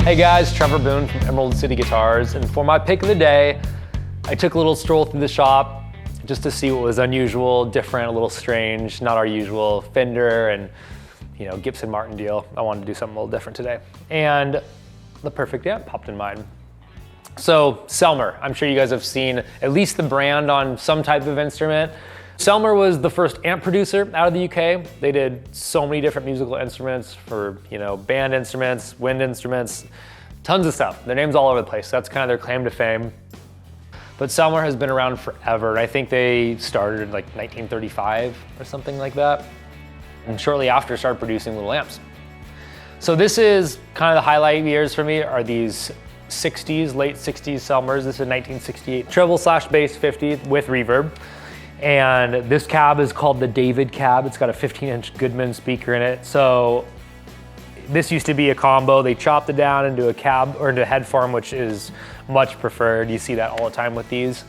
Hey guys, Trevor Boone from Emerald City Guitars, and for my pick of the day, I took a little stroll through the shop just to see what was unusual, different, a little strange, not our usual Fender and Gibson Martin deal. I wanted to do something a little different today. And the perfect amp popped in mind. So Selmer, I'm sure you guys have seen at least the brand on some type of instrument. Selmer was the first amp producer out of the UK. They did so many different musical instruments for, band instruments, wind instruments, tons of stuff. Their name's all over the place. That's kind of their claim to fame. But Selmer has been around forever. I think they started in like 1935 or something like that. And shortly after started producing little amps. So this is kind of the highlight years for me are these 60s, late 60s Selmers. This is a 1968 treble/bass 50 with reverb. And this cab is called the David cab. It's got a 15-inch Goodman speaker in it. So this used to be a combo. They chopped it down into a cab or into a head form, which is much preferred. You see that all the time with these.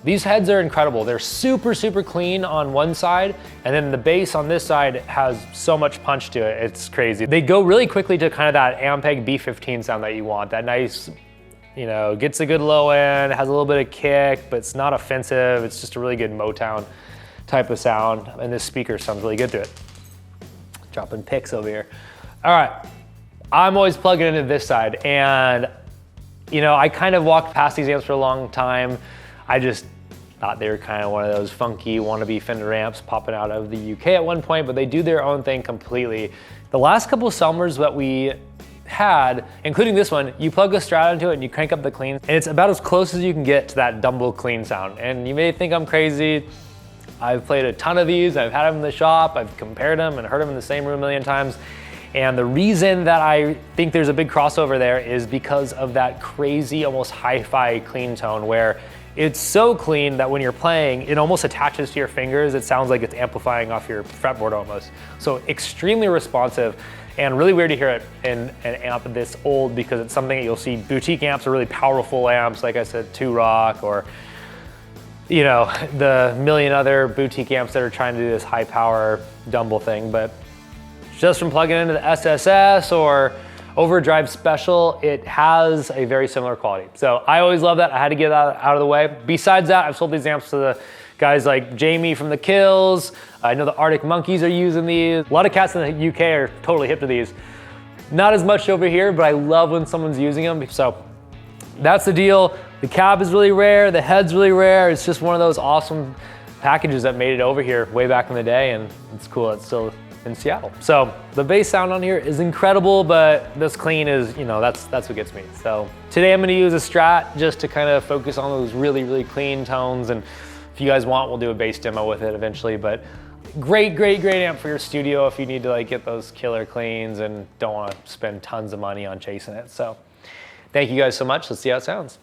These heads are incredible. They're super, super clean on one side, and then the bass on this side has so much punch to it. It's crazy. They go really quickly to kind of that Ampeg B15 sound that you want, that nice, gets a good low end, has a little bit of kick, but it's not offensive. It's just a really good Motown type of sound, and this speaker sounds really good to it. Dropping picks over here. All right, I'm always plugging into this side, and I kind of walked past these amps for a long time. I just thought they were kind of one of those funky wannabe Fender amps popping out of the UK at one point, but they do their own thing completely. The last couple of Selmers that we had, including this one, you plug a Strat into it and you crank up the clean, and it's about as close as you can get to that Dumble clean sound. And you may think I'm crazy. I've played a ton of these. I've had them in the shop. I've compared them and heard them in the same room a million times. And the reason that I think there's a big crossover there is because of that crazy, almost hi-fi clean tone where it's so clean that when you're playing, it almost attaches to your fingers. It sounds like it's amplifying off your fretboard almost. So extremely responsive and really weird to hear it in an amp this old because it's something that you'll see boutique amps are really powerful amps, like I said, 2-Rock or the million other boutique amps that are trying to do this high power Dumble thing. But just from plugging into the SSS or Overdrive Special, it has a very similar quality. So I always love that. I had to get that out of the way. Besides that, I've sold these amps to the guys like Jamie from The Kills. I know the Arctic Monkeys are using these. A lot of cats in the UK are totally hip to these. Not as much over here, but I love when someone's using them. So that's the deal. The cab is really rare. The head's really rare. It's just one of those awesome packages that made it over here way back in the day, and it's cool. It's still in Seattle. So the bass sound on here is incredible, but this clean is, that's what gets me. So today I'm gonna use a Strat just to kind of focus on those really, really clean tones. And if you guys want, we'll do a bass demo with it eventually. But great, great, great amp for your studio if you need to get those killer cleans and don't want to spend tons of money on chasing it. So thank you guys so much. Let's see how it sounds.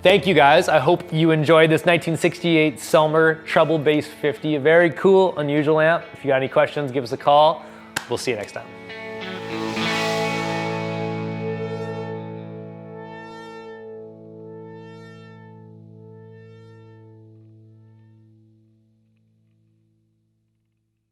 Thank you guys. I hope you enjoyed this 1968 Selmer Treble Bass 50. A very cool, unusual amp. If you got any questions, give us a call. We'll see you next time.